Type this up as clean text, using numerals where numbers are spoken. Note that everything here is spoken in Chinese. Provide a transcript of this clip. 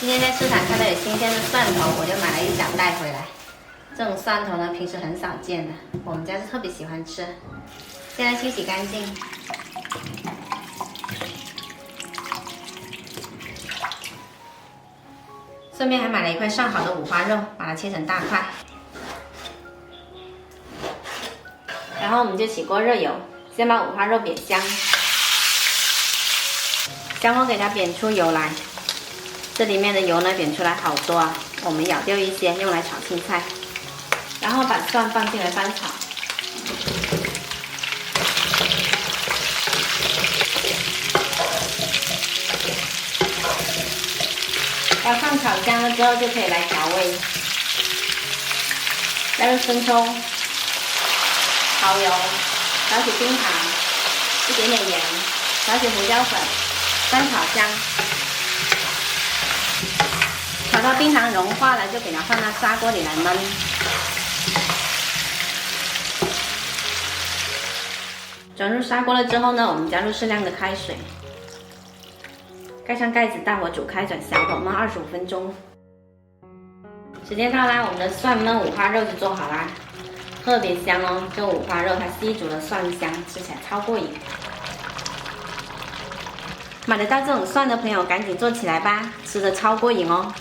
今天在市场看到有新鲜的蒜头，我就买了一小袋回来。这种蒜头呢，平时很少见的，我们家是特别喜欢吃。现在清洗干净，顺便还买了一块上好的五花肉，把它切成大块。然后我们就起锅热油，先把五花肉煸香，小火给它煸出油来。这里面的油呢，煸出来好多啊，我们舀掉一些用来炒青菜，然后把蒜放进来翻炒。把蒜炒香了之后，就可以来调味，加入生抽、蚝油、少许冰糖、一点点盐、少许胡椒粉，翻炒香。炒到冰糖融化了，就给它放到砂锅里来焖。转入砂锅了之后呢，我们加入适量的开水，盖上盖子，大火煮开，转小火焖25分钟。时间到啦，我们的蒜焖五花肉就做好啦，特别香哦！这五花肉它吸足了蒜香，吃起来超过瘾。买得到这种蒜的朋友，赶紧做起来吧，吃得超过瘾哦！